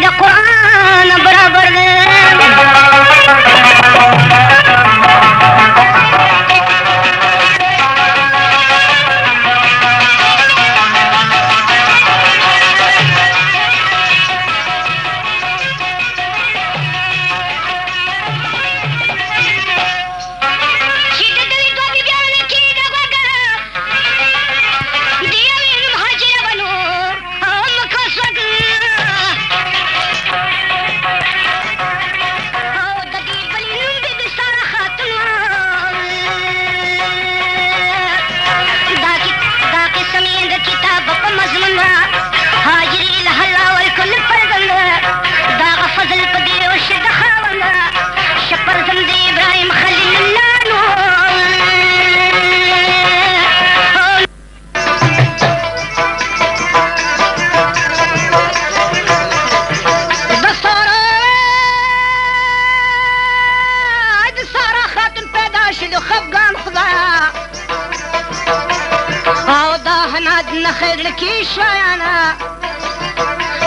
د قرآن برابر دی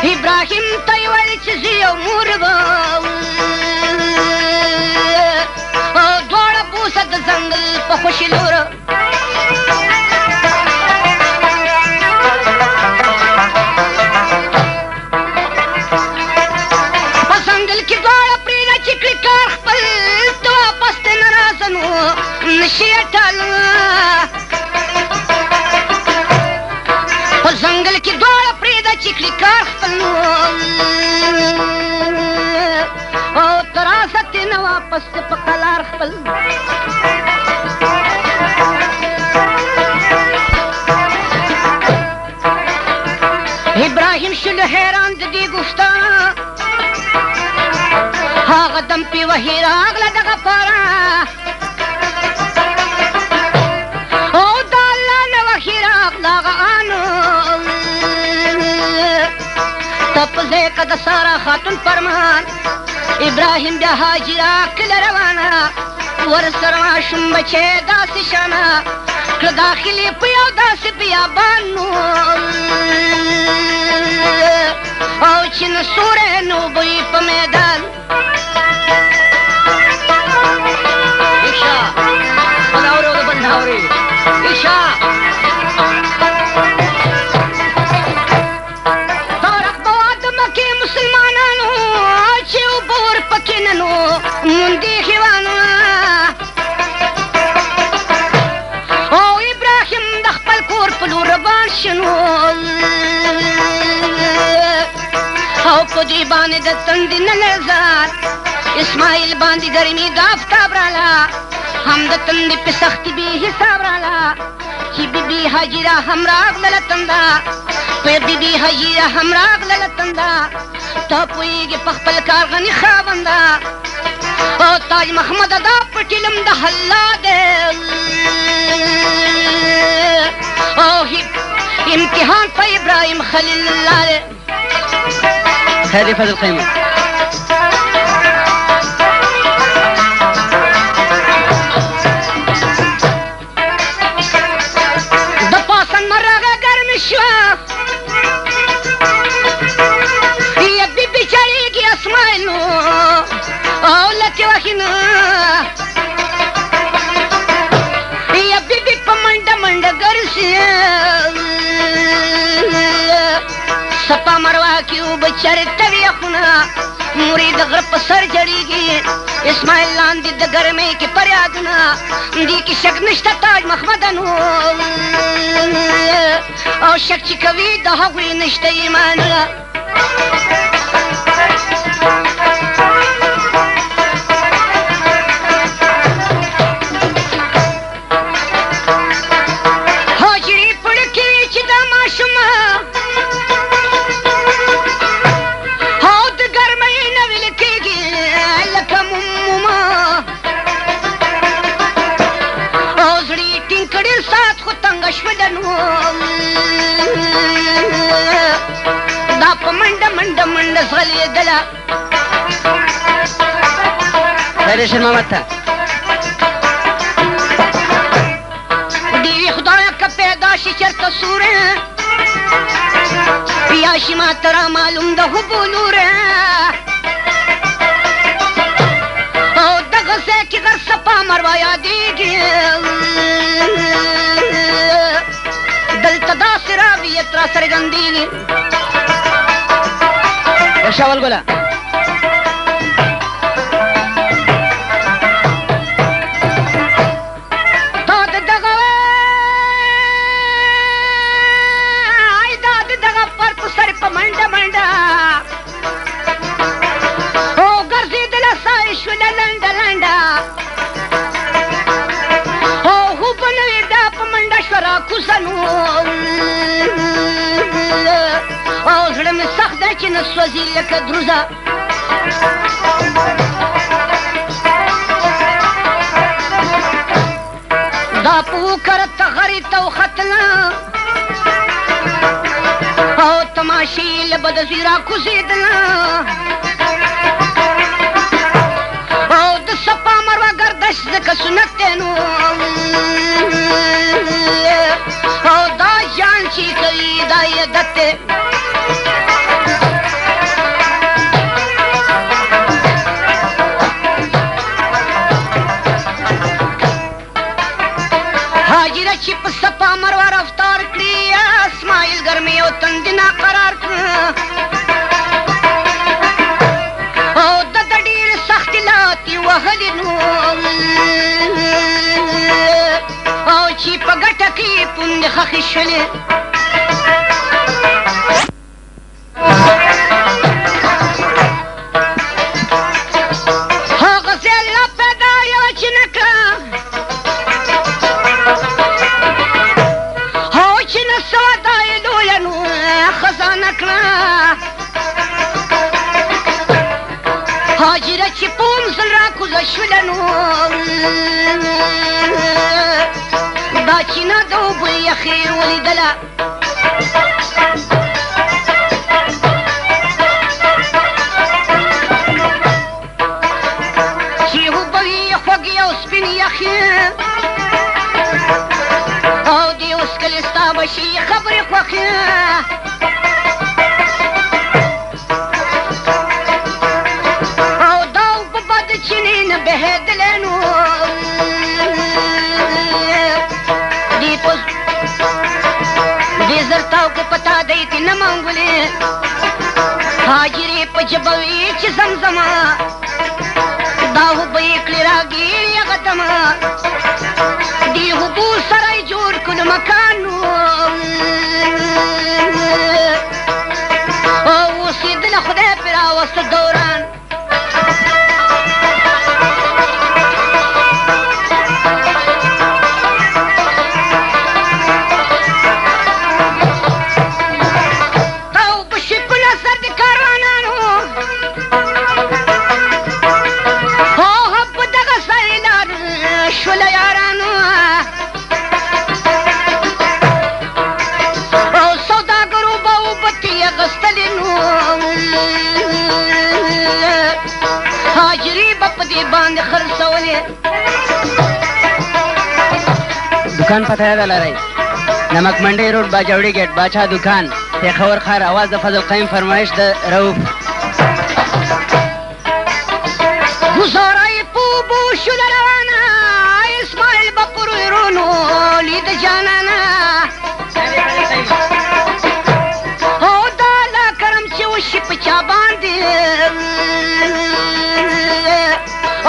ابراهیم ته یې ویل چې زه یو مور به دواړه بوسه د ځنګل په خوشي لوره په ځنګل کې دواړه پرېږده چې کړي کار خپل ته واپس ته نه راځه نو نشي اټاله په ځنګل کې دواړه پرېږده چې کړي کار خپل او تر راسه ترې نه واپس په قلار خپل ابراهیم شلو حیران د دې ګفتاره هغه دم پې وحي راغله دغه پاره او د الله نه وحي راغله هغه آنو تپزه که د سارا خاتون فرمان ابراهیم بیا هاجره کله روانه ورسره ماشوم بچی داسې شانه کړه داخلې په یو داسې بیابان نو او چې نه سوری نو بوی په میدان ایشا خداورې او د بنداورې ایشا مندې حیوانو او ابراهیم د خپل کور په لور روان شنو او په دې باندې د تندې نه لړزار اسماعیل باندې ګرمي د آفتاب راله هم د تندې په سختي بې حساب راله چې بیبي هاجره هم راغلله تنده په بیبي هاجره هم راغلله تنده ته پوهېږې په خپل کار غني خاونده او تاج محمد دا پټیلم د الله دی او امتحان په ابراهیم خلیل الله دی خیر دی فضل قیمت د پاسن مرغه ګرم شوه یا بیبي چړېږي اسماعیل او لکه وخینه یا بیبي په منډه منډه ګرځي صفا مروه کې اوبه چرته وي یخونه مورې د غره په سر جړېږي اسماعیل لاندې د ګرمۍ کې فریادونه دې کې شک نشته تاج محمدنو او شک چې کوي د هغوی نشته ایمان دا په منډه منډه منډه ځغلېدله خیر شیر محمد ته دیوی خدایه که پیدا شي چېرته سوره یا شي ما ته را معلوم ده هو بولوره راوا یادېږي دلته داسې راویت را څرګندېږي شاول ګله او زړه مې سخت دی چې نه سوځي لکه دروزه دا په وکره ته غرې ته وختله او تماشې له بده زوی را کوزېدله او د صفا مروه ګردش ځکه سنت دی نو او دا جان چې کوي دا یې عادت دی حاجره چې په صفا مروه رفتار کړي اسماعیل ګرمې او تندې ناقرار کړه او د ډېرې سختې لاتې وهلې نو او چې په ګټه کې پوندې خښې شولې هغه ځای الله پیدا یوه چینه کړه او چینه سوه دا یې لویه نو خزانه کړه حاجره چې په مزل را کوزه شوله نو دا چینه د اوبو یخې ولیدله چې اوبه یې خوږې او سپینې یخې او دې اوس کلې ستا به شي خبرې خوښې او دا اوبه به د چینې نه بهېدلې نو دې زرتاو که پتا دی کې نه منګولې حاجرې په ژبه وي چې زمزمه دا اوبه یې کړې راګېرې هغه دمه دې اوبو سره یې جوړ کړو مکان نو او اوسېدله خدای پرې راوسته دوران दुकान पता याद लराई नमक मंडी रोड बाजौड़ी गेट बादशाह दुकान पेखावर खार आवाज द फजल कायम फरमाइश द रऊफ गुजाराई पूबू शुल रवाना इस्माइल बपुर रोनो लीद जानाना हो दाला करम से वो शिप चा बांधे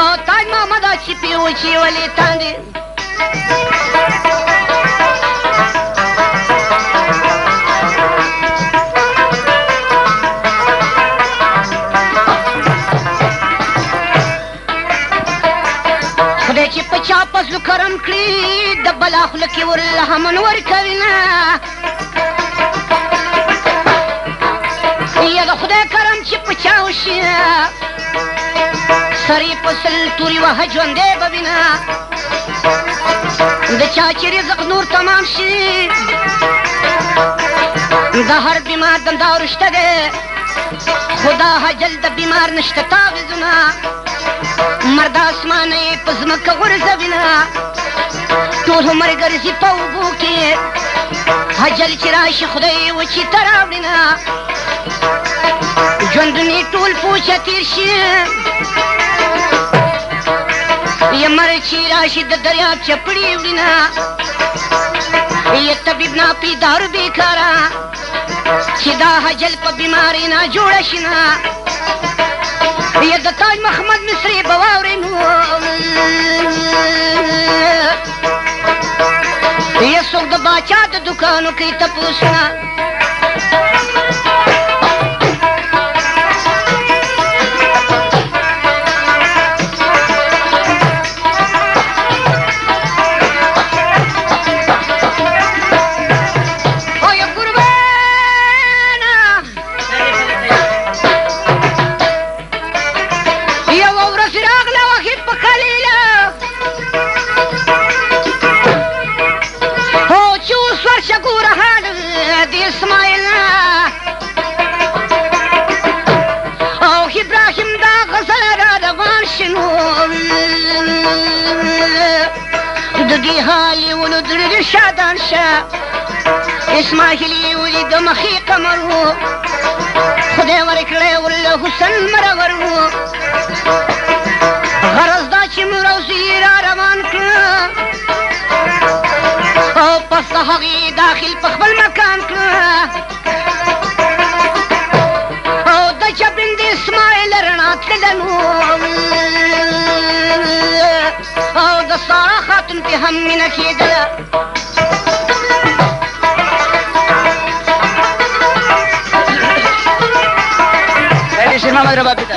ओ ताज मोहम्मद छिपी ऊंची वाली तांदे خدای چې په چا پسلو کرم کړي د بلا خوله کې ورله من ورکوي نه یا د خدای کرم چې په چا وشي سر یې په سل تورې وهه ژوندی به وي نه د چا چې رزق نور تمام شي د هر بیمار دنداور شته دی خو دا حجل د بیمار نشته تعویضونه مرد اسمانه یې په ځمکه غورځوینه ټول عمر ګرځي په اوبو کې حجل چې راشي خدای یې وچې ته راوړینه ژوندون یې ټول پوچه تېر شي یمر چې راشي د دریاب چپړې وړینا یا طبیب نا پیدار بیکارا چې دا حجل په بیماری نه جوړه شینا یا د تاج محمد مصری بواورې نو یا څوک د باچا د دکانو کې تپوسنا شادان شا اسماعیلی ولید مخی قمر و خدای ورکړی ول حسن مرور و غرض دا چې مروزی را روان کړه او پس د هغې داخل په خپل مکان کړه او د جبین د اسماعیل رڼا تلله نو او د سارا خاتون پې هم مینه کېدله محمد ربابی ته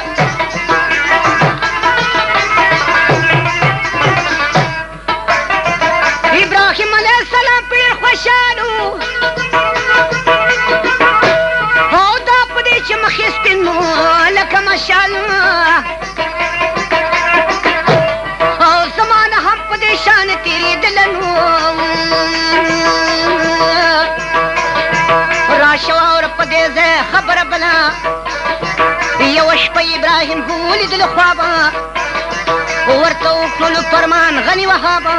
ابراهیم علیه السلام پیر خوشحالو او دا په دې چې مخې سپین نو لکه مشال او زمانه هم په دې شان تېرېدله نو راشه واوره په دې ځای خبره بله یوه شپه ابراهیم ولیدل خوابه ورته وکړلو فرمان غني وهابه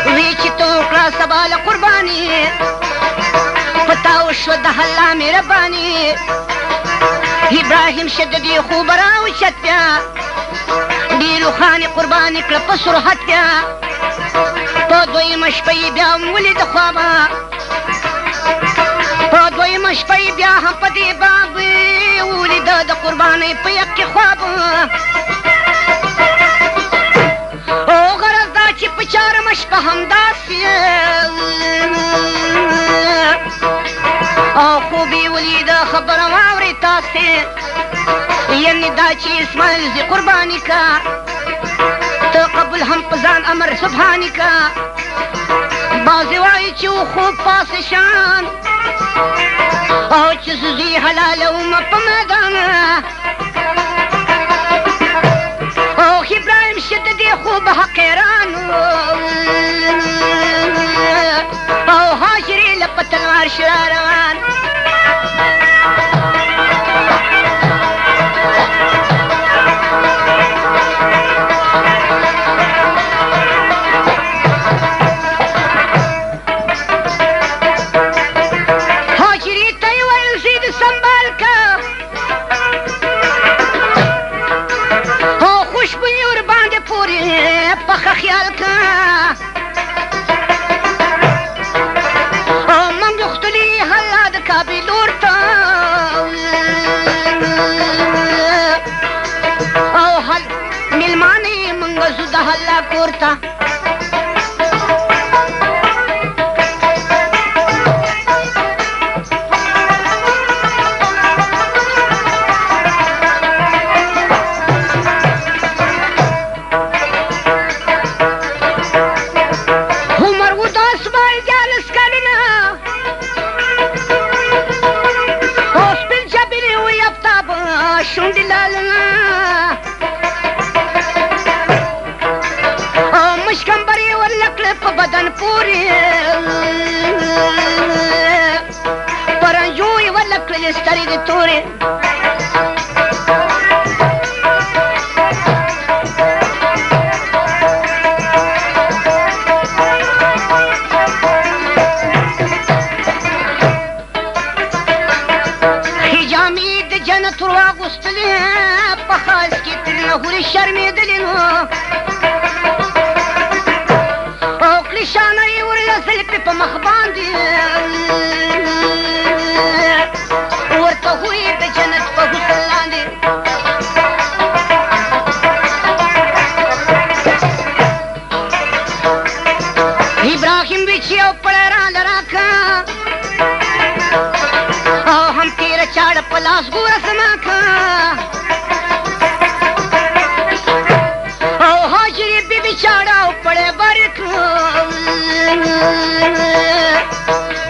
وی چې ته وکړه سبا له قرباني په تا وشوه د الله مهرباني ابراهیم شه د دې خوبه راوچت بیا ډېرو خانې قرباني کړه په سرحت بیا په دویمه شپه یې بیا هم ولید خوابه په دویمه شپه یې بیا هم په دې باب ولیده د قربانۍ په یک کې خواب او غرض دا چې په چارمه شپه همداسې او خوب یې ولیده خبره واورئ تاسې یعنې دا چې اسماعیل زی قرباني کا ته قبول هم په ځان امر سبحاني کا بعضې وایي چې و خوب پاسې شان او چې زوزی حلالومه په میدان او ابراهیم شه د دې خوب حقیران او هاجرې له په تلوار شو را روان پخه خیال کا او من غختلی حلا د کابل لور ته او حل ملمانې منګه زو د حلا کور ته بدن پوری پرنجوی ولکل سترګې تورې حجامې د جنت ورواغ اغوستلې په خاص کې ترنه هورې شرمېدلې نو او کلیشانه یې ورله زلفې په مخ باندې ورته هورې د جنت په حسن لاندې ابراهیم وی چې یو پړی راله راکه او هم تیره چاړه په لاس ګوره زما که او هاجرې بیبي چاړه او پړی بارې کړه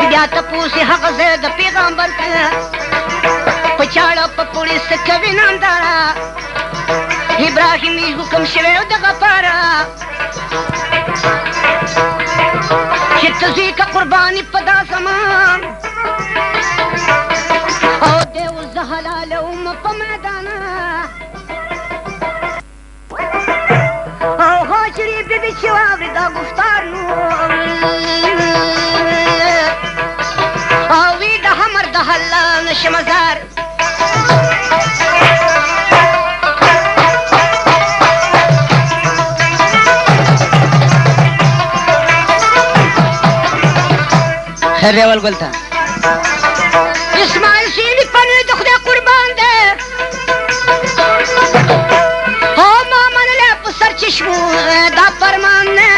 بیا تپوس یې هغه ځای د پیغمبر که په چاړه په پوړې څه کوي نامداره ابراهیم یې حکم شوی و دغه پاره چې ته ځې که قرباني په دا زمان او دی اوس زه حلالوم په میدانه او هاجرې بیبي چې واورې دا گفتار نو او وی د همر د حلال نشم زار خیر ریوال ګلته اسماعیل سیمی پنوی د خدای قربان دی او ما منلی په سر چشمو دا فرمان نه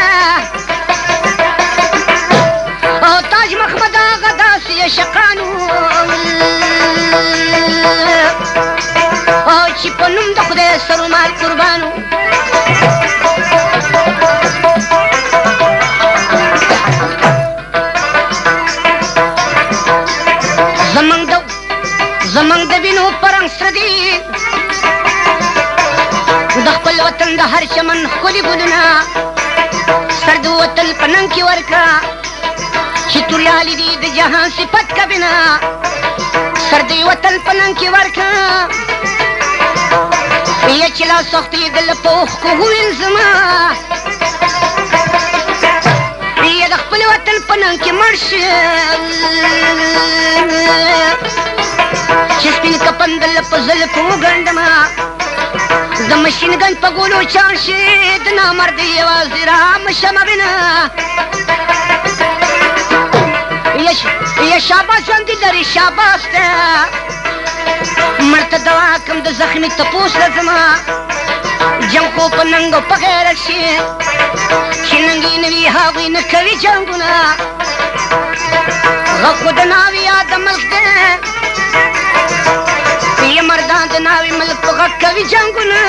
او تاج محمد آغا داسې شقانو او چې په نوم د خدای سرو مال قربانو زمنګ د وینو پرنګ سره دي د خپل وطن د هر چمن ښکلي ګلونه سر د وطن په ننګ کې ورکړه چې توریالي دي د جهان صفت کبینه سر د وطن په ننګ کې ورکړه یا چې لا سختېدل په اوښکو ووینځمه یا د خپل وطن په ننګ کې مړ شي چې سپین کفن د لپو زلفو وګنډمه د مشین ګن په ګولو چاڼ شي د نامرد یوازې رامشمه وینه یا شاباس ژوندي لري شاباس ته مړ ته دوا کم د زخمي تپوس لزمه جنګ خو په ننګ او په غیرت شي چې ننګې نه وي هغوی نه کوي جنګونه غږ خو د ناوې یا د ملک دی یا مردان د ناوې ملک په غږ کوي جنګونه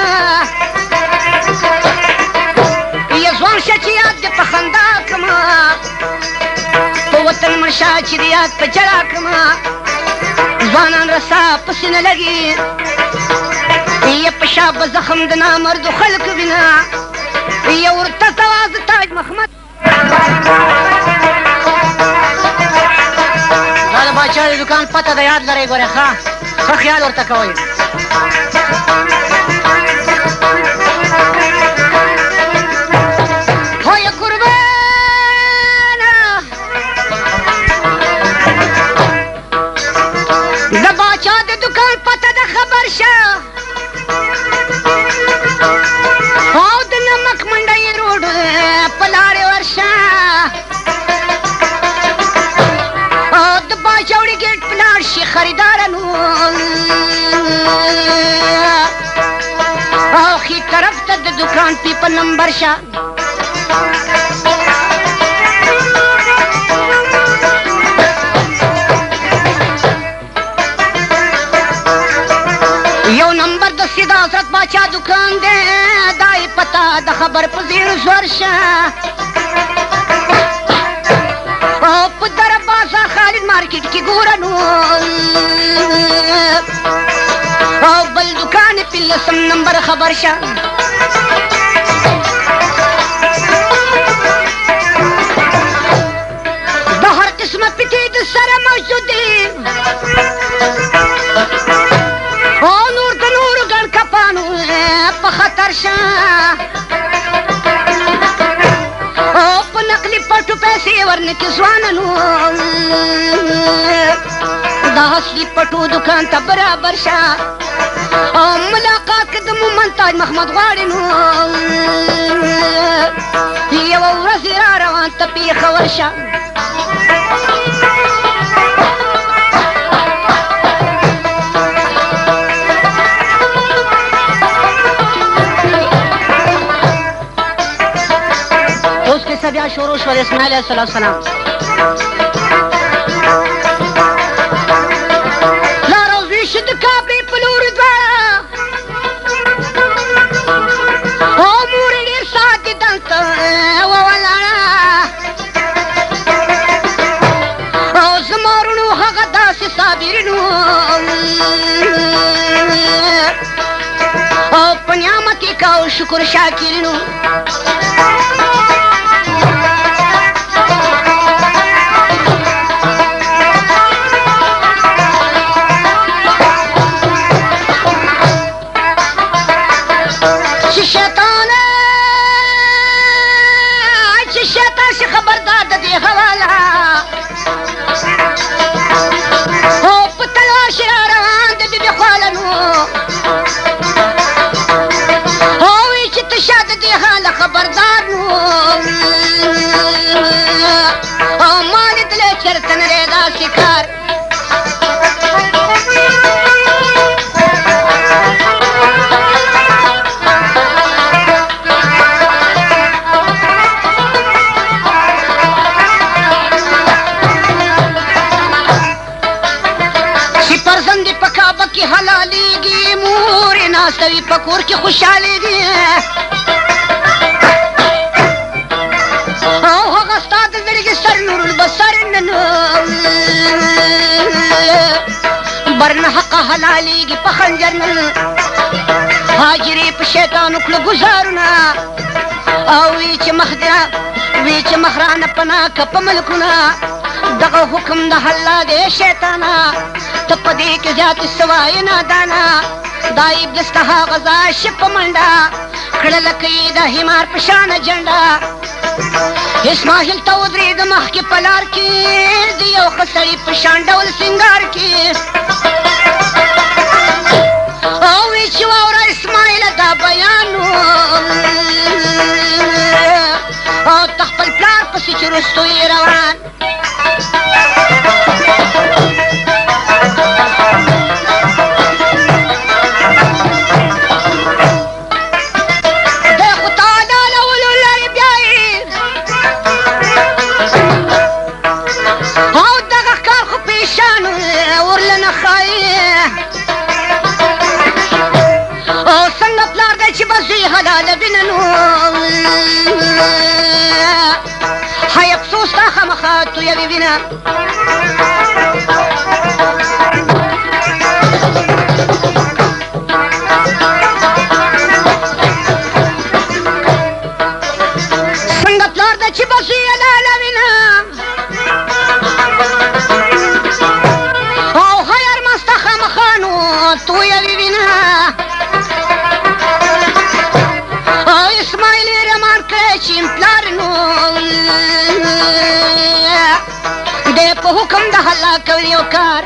یا ځوان شه چې یاد دې په خندا کړمه په وطن مړ شه چې د یاد په جلا کړمه ځوانان رسا پسې نه لګي یا په شا به زخم د نامردو خلکو وینه یا ورته تواز تاج محمد دا د باچا د دوکان پته د یاد لرئ ګورې ښه خیال ورته کوئ هویه قربانه د باچا د دوکان پته د خبر شه او د نمک منډۍ روډ په لارې ورشه او د باجوړي ګیټ په لاړ شي خریدارانو او ښي طرف ته د دوکان پی په نمبر شه یو نمبر د سید حضرت باچا دکان دی دای پتا د خبر په زیر زور شه او په در بازار خالد مارکیټ کې ګوره نو او بل دکان په لسم نمبر خبر شه د هر قسمه پټې د سره موجود دي او نور د نورو ګڼ کپانو په خطر شه او په نقلي پټو پیسې ورنکې ځوانانو دا اصلي پټو دکان ته برابر شه او ملاقات کې د مومن تاج محمد غواړي نو یوه ورځ را روان ته پېښور شه اوس قصه بیا شروع شوه د اسماعیل علیه السلام د کابل په لور دواړه او مور یې ډېر ساعت دې دلته وولاړه او زما وروڼو هغه داسې صابرین او په نعمت یې کو شکر شاکرین ناستوي په کور کې خوشحالېږي او هغه ستا د زړګي سر نور البصر نن برنه حقه حلالېږي په خنجر نن هاجرې په شیطانو کړه ګزارونه او وی چې مخرانه پناه که په ملکونه دغه حکم د الله دی شیطانه ته په دې کې زیاتې سوایې نادانه دا ابلیس ته هغه ځای شي په منډه کړه لکه یې د حمار په شانه جنډه اسماعیل ته ودرېده مخکې په لار کې د یو ښه سړي په شان ډول سینګار کې او وی چې واوره اسماعیله دا بیان او ته خپل پلار پسې چې رستو یې روان حلاله بیننو های افسوس تا خامخا تویوي وینه څنګه پلار ده چې بس یې حلاله وینه او های ارماس تا خامخا نو تویوي وینه په حکم د الله کوي یو کار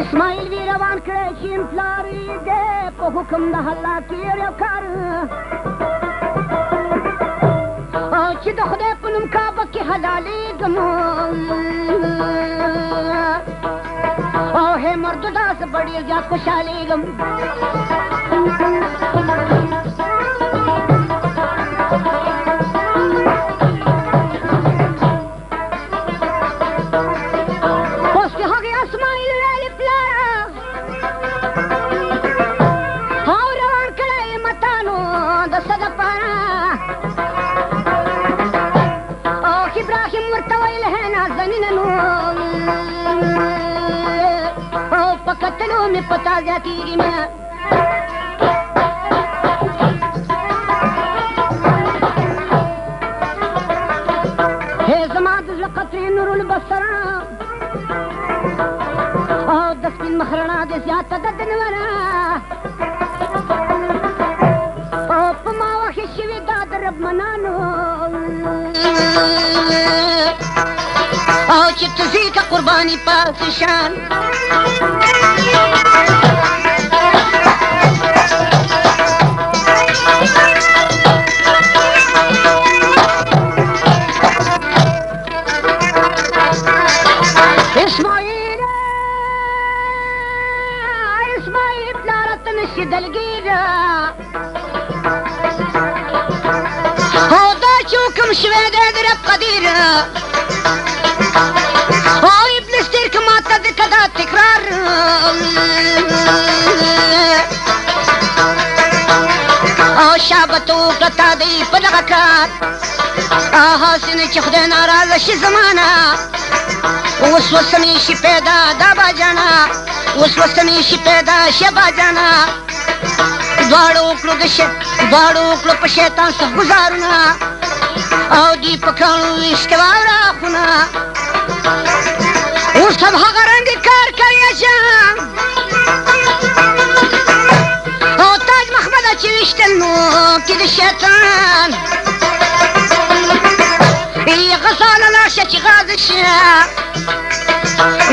اسماعیل وی روان کړی چې پلار یې دی په حکم د الله کوي یو کار او چې د خدای په نوم کعبه کې حلالېږم او هی مردو داسې ډېر زیات خوشحالېږم اوس چې هغې اسماعیل ویلې پلاره او روان کړی یې متانو د څه دپاره او ابراهیم ورته ویل هی نازنینه نو او په کتلو مې په تا زیاتېږي مه مخرنا دې زیاته د دنوره او په ما وحش عرب منانو او چې تزي کا قرباني پاس شان اسماعیل پلارت نشي دلګیرا او دا چوکم شوه د رب قدیر او ابلیس تیر کما ته کدا تکرار او شابتو کتا دی په دغه کار حسین چې خدای ناراضه شي زمانہ وسوسه می شي پیدا دا باجانا وسوسه می شي پیدا شي باجانا دواړو کړو په شیطان څخه گزارونه او دی پکانو استوا راخونه اوس هم هغه رنګ کار کوي او تاج محمد چې وشتل نو کې د شیطان ای غزاله لاشه چې غاز شي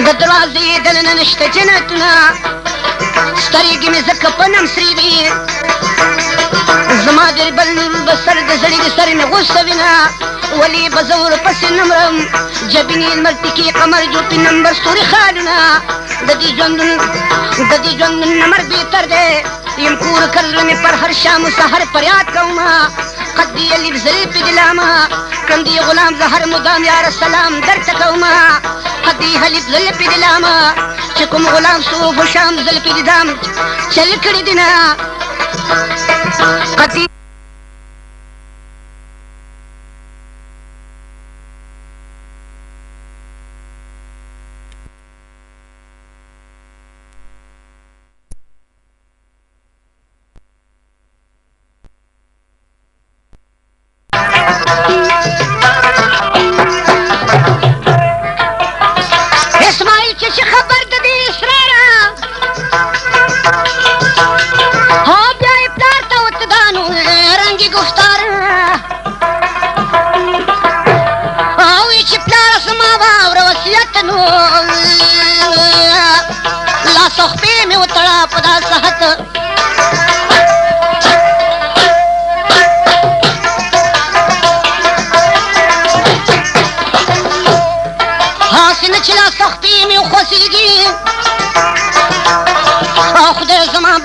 د دروازې دننه نشته جنتونه سترګې مې ځکه په نم سرې دي زما د بل بسر د زړې د سر مې غوسه وینه ولې به زه ورپسې نه مرم جبینې لمر ټکي قمر جوړ پې نمبر ستوري خالونه د دې ژوندون نه مرګ بهتر دی یم کور کړل مې پر هر شام و سحر فریاد کومه قدي الف زلي بدلامه کندي غلام زهر مدام یا رسلام درته کومه قدي الف زلي بدلامه چې کوم غلام صوف شام زل بدام چل کړی دینا قدي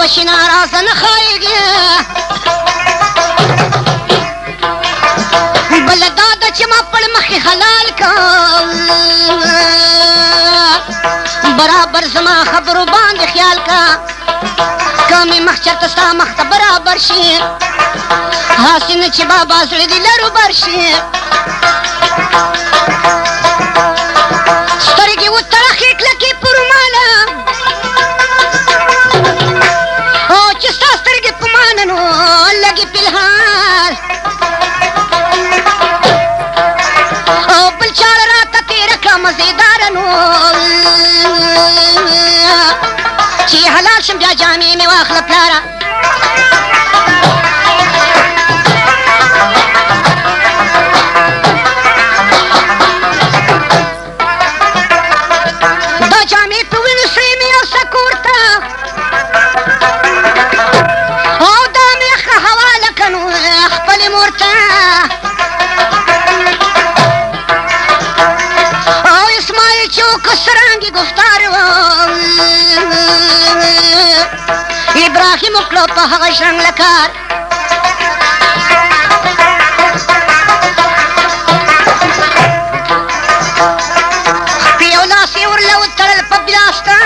بشي ناراضه نه خایږي بل دا د چې ما پړ مخې حلال کا برابر زما خبرو باندې خیال کا کمې مخچر ته ستا مخ ته برابر شي حسین چې بابا زړه دې لرو بر شي سترګې وتړخې کلکې پر ماله لگی فلحال او بل چال راته تیره کړه مزیداره نو چې حلال شم بیا جامې مې واخله پلاره دا جامې په وینو سرې مې یو سکور ته خپل مورته او اسماعیل چوک سرانگی گفتار ابراهیم اکلو په هغه شرنګ لکار پیو لاس یې ورله وتړل په بلاسته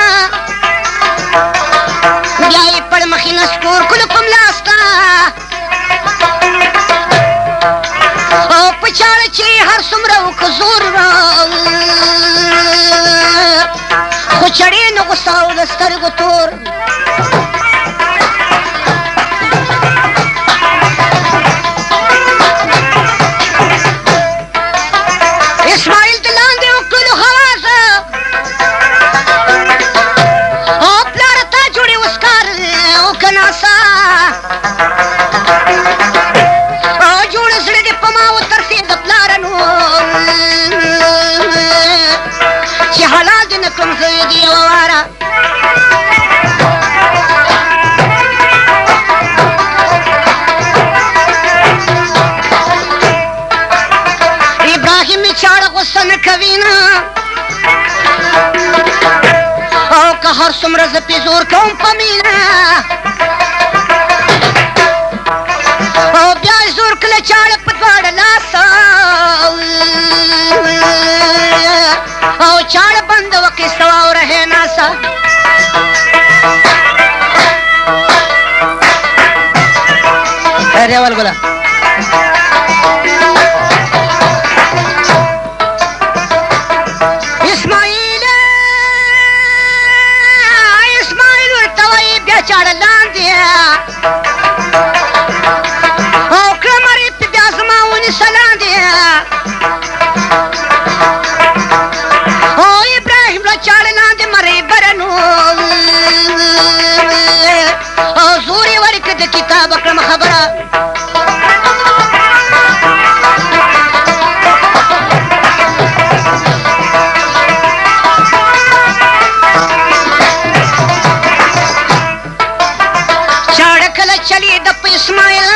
بیا یې پړ مخې نه سپور کلو په ملاسته چاړه چې هر څومره وکړه زور خو چړې نه غوسه او د سترګو تور اسماعیل د لاندې وکړلو حواسه او پلاره تا جوړې وسکار او که ناسا او جوړ که هر څومره زه پې زور کوم په مینه او بیا یې زور کله چاړه په دواړه لاسه او چاړه بنده وکیسته واوره ناسه ریوال ګله اسماعیل ورته وایي بیا چاړه لاندې او کړه مرې په بیا زما ونیسه لاندې او ابراهیم له چاړه لاندې مرې برنو او زور یې ورکړه د کتاب کړم خبره اسماعیل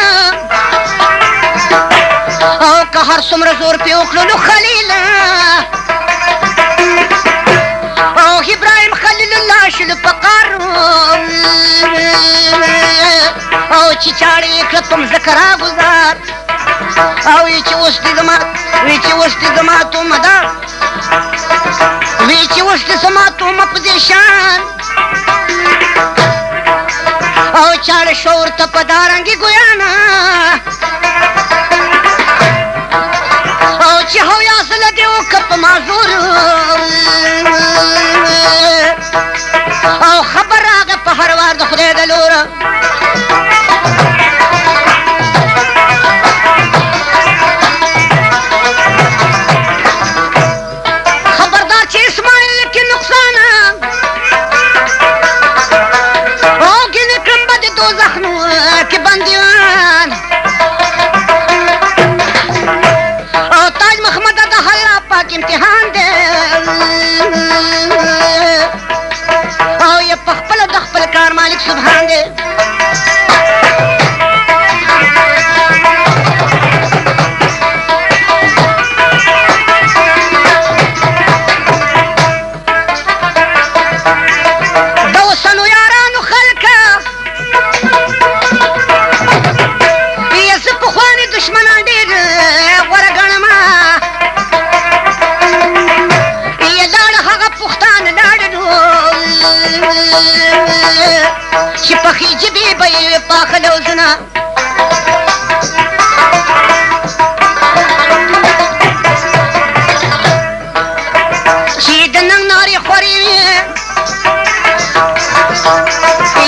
او که هر څومره زور پې وکړو نو خلیل او ابراهیم خلیل الله شلو په قار او چې چاړه یې کړه په مځکه راګوزار او وی چې اوس دې زما تومه ده وی چې اوس دې زما تومه په دې شان او چاړه شور ته په دارنګي ګویانا او چې هویا سره دې وکړه په معذور او خبر راغی په هر وار د خدای د لوره خبردار چې اسماعیل کې نقصانه زخنو کې بندیان او تاج محمد د الله پاک امتحان دی او یې په خپله د خپل کار مالک سبحان دی چې پخې جبې به یې پاخه لوزونه چې د ننګ نارې خورې وي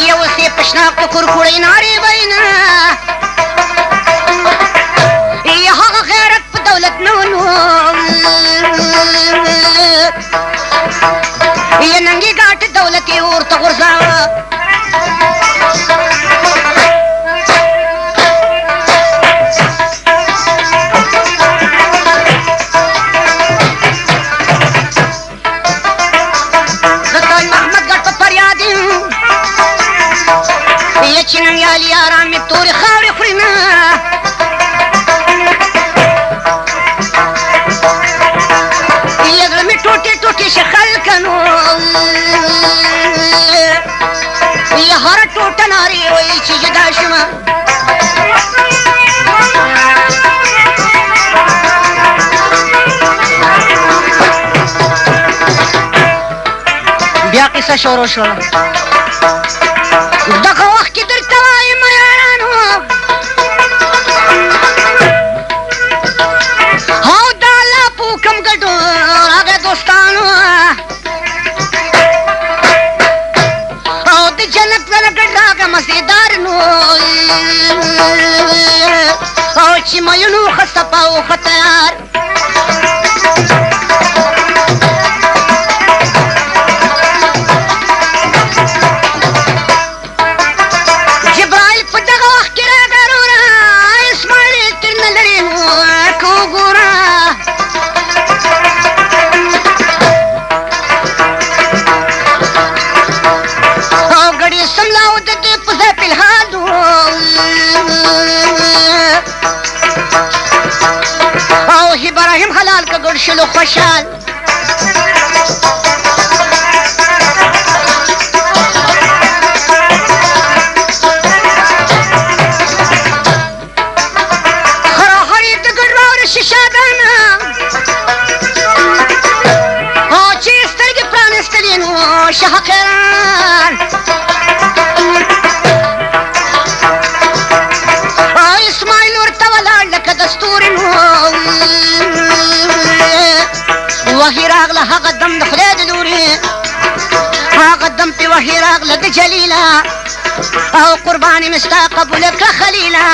یو سې په شناختو کورکوړۍ نارې وی نه هغه غیرت په دولت نه ونو یې ننګې ګاټې دولت یې ورته غورځاوه چې نن یالي یاران مې تورې خاورې خوري نه یې زړه مې ټوټې ټوټې شي خلکنو یې هره ټوټه نارې وایي چې جدا شومه بیا قصه شروع شوه دغه وخت کې درته وایم یارانو او د الله په حکم ګډو راغی دوستانو او د جنت سره ګډ راغی مزېدار نو او چې میونو ښه صفا او ښه تیار ابراهیم حلال که ګډ شلو خوشحال شاه قیران اسماعیل ورته ولاړ لکه د ستوري وحي راغله هغه دم د خدای د لوري هغه دم پې وحي راغله د جلیله او قرباني مې ستا قبوله کړه خلیله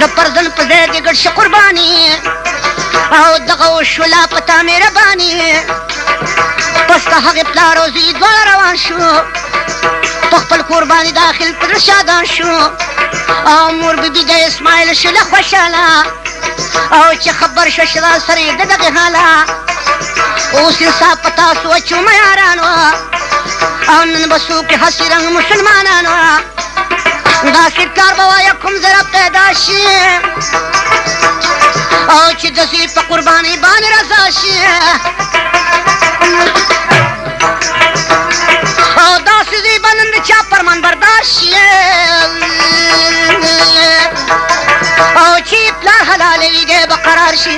د پرزن په ځای دې ګډ شه قرباني او دغه وشوله په تا مهرباني پس د هغې پلار او زوی دواړه روان شو په خپل کور باندې داخل پر شادان شو او مور بیبي د اسماعیل شوله خوشحاله او چې خبر شوه چې دا سره یې د دغې حاله اوس انصاف په تاسو وچو معیارانو او نن به څوک هسې رنګ مسلمانانو داسې کار به وایه کوم ځره پیدا شي او چې د زوی په قربانۍ باندې رضا شي او داسې زوی به نن د چا فرمان بردار شي او چې پلار حلالوي دی به قرار شي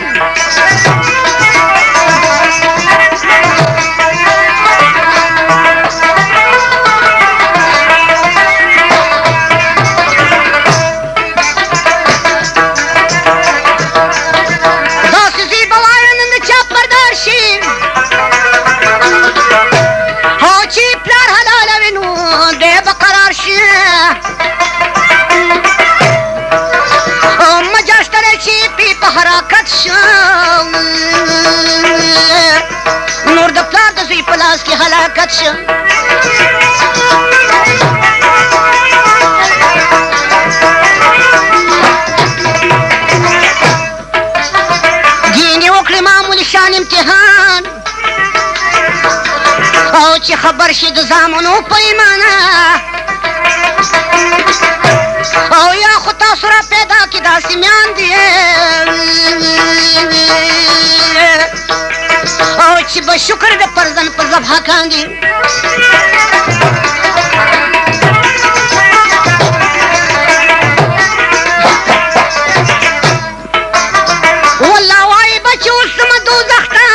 نور د پلار د زوی په لاس کې هلاکت شو دین یې وکړې معمولي شان امتحان او چې خبر شي د زامنو په ایمانه او یا خو تاسو را پیدا کې داسې میان دي او چې به شکر د پرزن پر ذبحه کاندي والله وایي بچې اوس زما دوزخ ته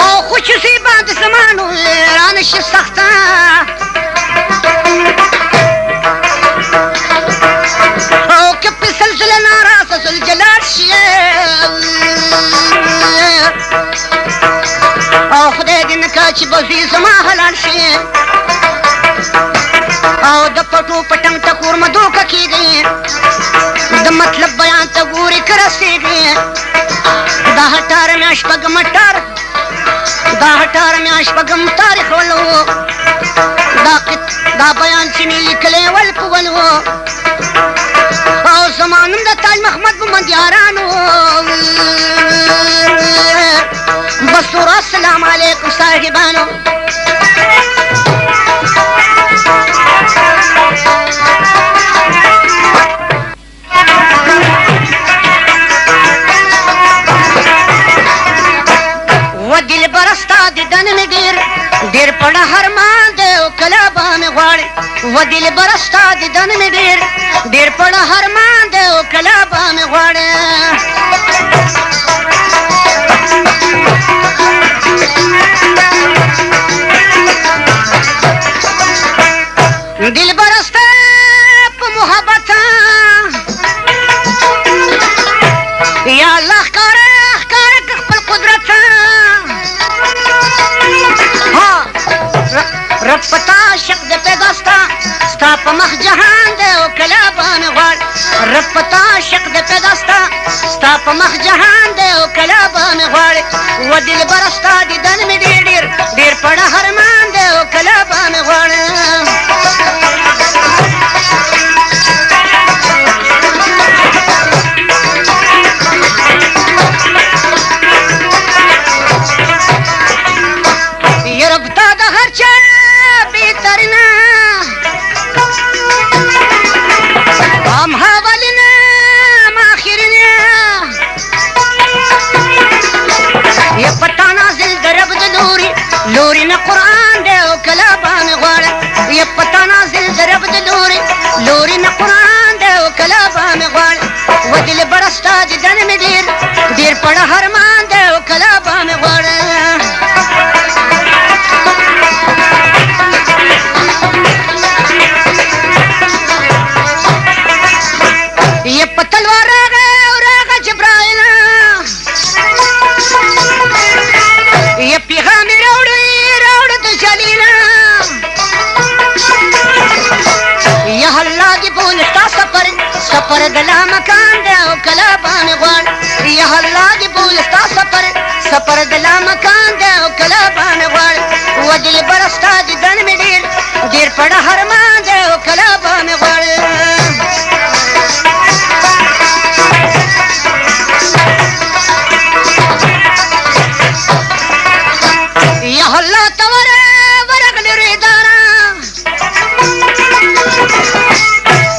او خصوصي باندې زمانو رانه شي سخته او که په سلسله ناراسه زلجلال شي او خدای دې نه کړه چې به زوی زما حلال شي او د پټو پټنګ ته کورمه دوکه کېږي د مطلب بیان ته ګورې که رسېږي دا هټاره مې شپږم ټار دا هټاره مې شپږم تاریخ ولو دا بیان چې مې لیکلی ول په ولو او زما نوم د تاج محمد بمندیارانو بس ور السلام علیکم صاحبانو و دل برستا دیدن مې ډېر پړه هرمان دی او کله به مې غواړې و دل برستا دیدن مې ډېر پړه هرمان دی او کله به مې غواړې دل برستا په محبت یا الله ښکاره که خپل قدرت رب پتا عاشق د پیدا ستا په مخ جهان دی او کله به مې غواړ رب پتا عاشق د پیدا ستا په مخ جهان دی او کله به مې غواړې و دلبره ستا دیدن مې ډېر پړه هرمان دی او کله به مې غواړې لوري نه قرآن دی او کله به مې غواړې یې پتا نازل د رب د لوري نه قرآن دی او کله به مې غواړې و دلبره ستا دیدن مې ډېر پړه هرمان دی او کله به مې غواړې دلا مکان دی او کلا بام غواړ یا الله دې بول ستا سفر دلا مکان دی او کلا بام غواړ و دل برستا دې دن مې ډیر پړه هرمان دی او کلا بام غواړ یا الله توره ورغلی ریدارا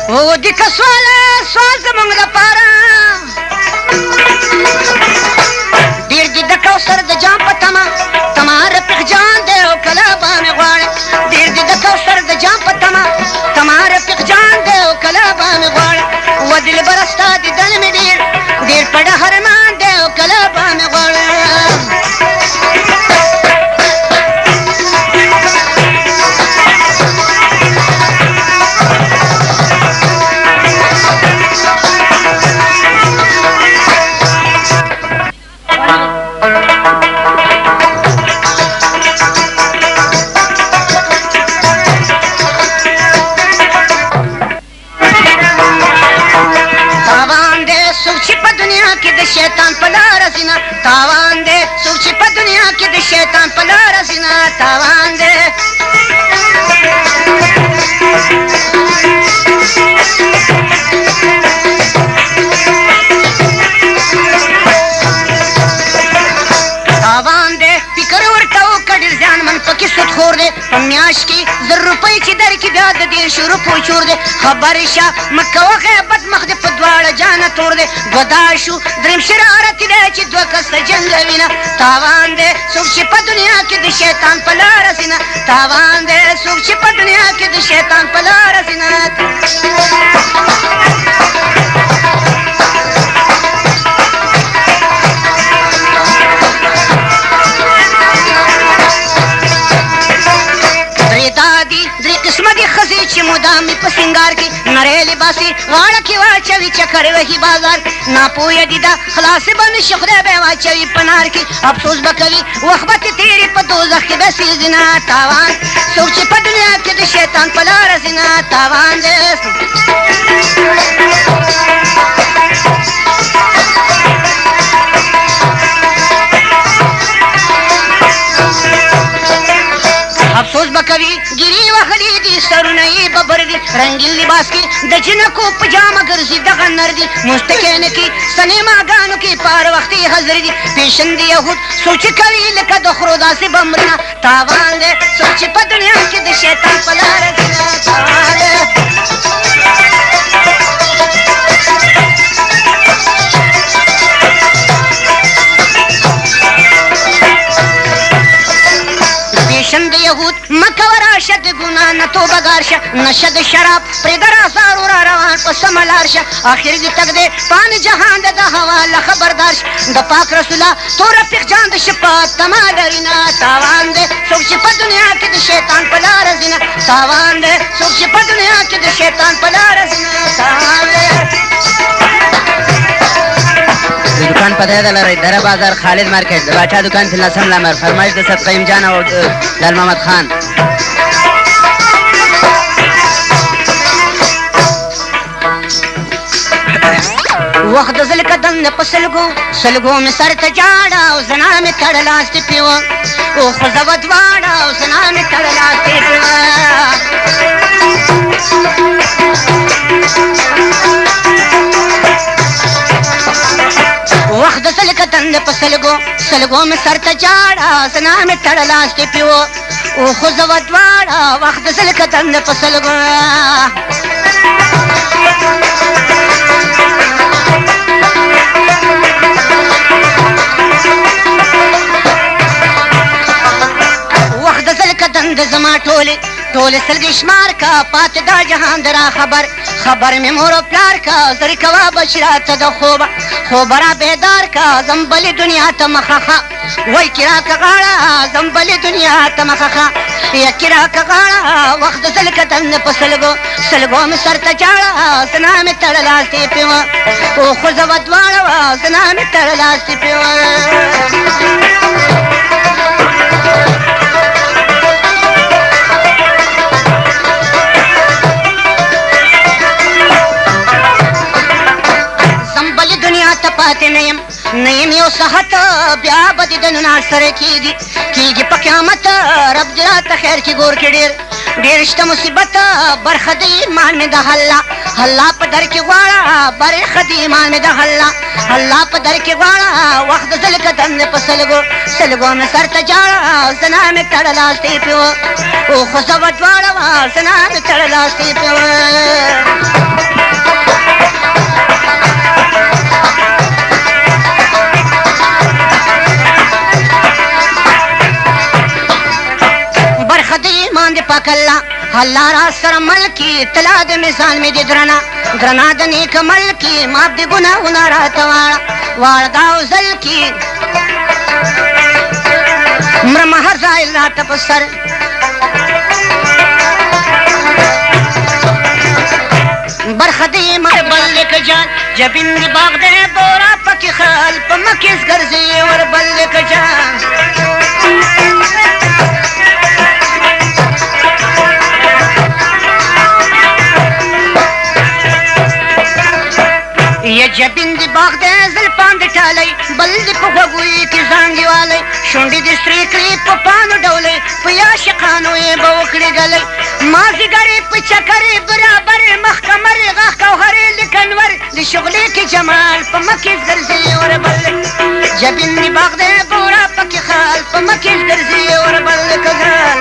او دی که سوال زمونږ دپاره ډېر دي د کوثر د جام په تما رفیق جان دی او کله به مې غواړې ډېر دي د کوثر د جام په تما رفیق جان دی او کله به مې غواړې و دلبره ستا دیدن مې ډېر په ډهرمان دی او کله به مې غواړې شیطان په لاره ځینه تاوان دی څوک چې په دنیا کې د شیطان په لاره ځینه تاوان دی تاوان دی فکر ورته وکړه ډېر زیانمن پکې سودخور دی په میاشت کې 1000 روپۍ چې درکړي بیا د 10 روپو چور دی خبر شه مه کوه غیبت مخ دې په دواړه جانه تور دی دوه شو دریم شرارت دی چې دوه کسه جنګوینه تاوان دی څوک چې په دنیا کې د شیطان په لاره ځینه تاوان دی څوک چې په دنیا کې د شیطان په لاره ځینه درې قسمه دي ښځې چې مدام مې په سینګار کې نری لباسي غاړه کې واچوي چکر وهي بازار ناپویه دي دا خلاصې به نه شي خدای به یې واچوي په نار کې افسوس به کوي وخت به تې تېرې په دوزخ کې به سېځي نه تاوان څوک چې په دنیا کې د شیطان په لاره ځي نه تاوان دی افسوس به کوي ګیرې وهلي دي سرونه یې ببر دي رنګین لباس کې د جنکو په جامه ګرځي دغه نر دي مستکینه کې سنیماګانو کې پار وختي حاضر دي پیشن دي یهود سوچ کوي لکه د خرو داسې بمرنه تاوان دی سوچ په دنیا کې د شیطان په لاره ځي تاوان دی پیشن د یهود مکه وراشه د ګناه نه توبه ګار شه نشه د شراب پرېږده رازارو را روان په سمه لار شه آخر دې تګ دی پان جهان د هوا له خبردار شه د پاک رسوله تو رفیق جان د شفاعت تما لري نه تاوان دی څوک چې په دنیا کې د شیطان په لاره ځي نه تاوان دی څوک چې په دنیا کې د شیطان په لاره ځي نه تاوان دی د دکان پته ده لرئ دره بازار خالد مارکیټ د باچا دکان فی النسم لمر فرمایش د صد قیم جان او لال محمد خان وخت د زل قدم په سلګو مې سر ته جاړه او زنا مې تړلاستې پیوه او ښځه وه دواړه او زنا مې تړلاستې پیوه وخت د زل قدم په سلګو مې سر ته جاړه زنا مې تړلاستې پیوه او ښځه وه دواړه وخت د زل قدم په سلګو د زما ټولې سلګې شمار کا پاتې دا جهان د را خبر مې مور و پلار کا زرې کوه بشراته د خوبه را بیدار کا ځم بلې دنیا ته مخخه وای کې راکه غاړه ځم بلې دنیا ته مخخه یکې راکه غاړه وخت د زل قدم په سلګو مې سر ته جاړه زنا مې تړلاستې پیوه او ښځه وه دواړه وه زنا مې تړلاستې پیوه نه یم یو صحت بیا به دې د نن سره کېږي په قیامت رب دې راته خیر کې ګور کې ډېر شته مصیبت برخه د ایمان مې د الله په در کې غواړه برخه د ایمان مې د الله په در کې غواړه وخت د زل قدم مې په سلګو مې سر ته جاړه زنا مې تړلاستې پې وه او خو زه به دواړه وه زنا مې تړلاستې پې وه برخه د ایمان د پاک الله را سره ملکی طلا د میزان مې دې درنه د نیک ملکی ماف د ګناهونه راته واړه دا وزل کې مرم هر ځای راته په سر برخه د ایمان بل لکه جان جبین د باغ د بورا پکې خال په مکیز ګرځي ور بل لکه جان یا جبین دی باغ دی زلپان دی ټالی بل دی په غوږوی کې زانګې والی شونډې دې سرې کړي په پانو ډولی په عاشقانو یې به وکړي ګلی مازدیګرې په چکرې برابرې مخ کمرې غاښ کوهرې لکنور د شغلې کې جمال په مکیز ګرځي ور بل جبین دی باغ دی بورا پکې خال په مکیز ګرځي ور بل کګال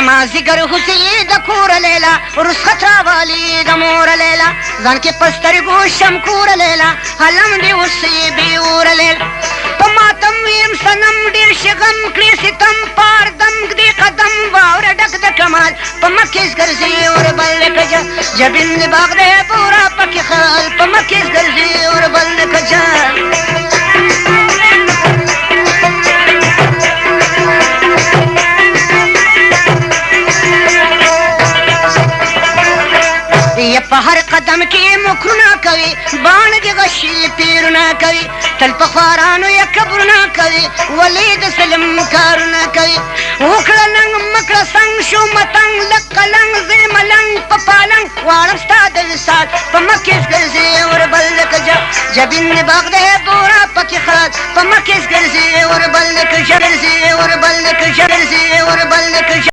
مازدیګر هوسۍ د کوره لیلا رسخت راوالي د موره لیلا ځان کې په سترګو شم کوره لیلا هلم دې هوسۍ بې اوره لیلا په ماتم ویم صنم ډېر شغم کړي ستم پار دم ږدي قدم واوره ډک د کمال په مکیز ګرځي ور بل لکه جبین د باغ دی بورا پکې خال په مکیز ګرځي ور بل لکه یا په هر قدم کې مکرونه کوي باڼه دې غشي تیرونه کوي تل په خوارانو یې کبرونه کوي ولې د سلم کارونه کوي وکړه ننګ مکړه سنګ شو متنګ لږ قلنګ زه ملنګ په پالنګ غواړم ستا د وصال په مکیز ګرځي ور بل لکه جبین د باغ دی بورا پکې خال په مکیز ګرځي ور بل لکه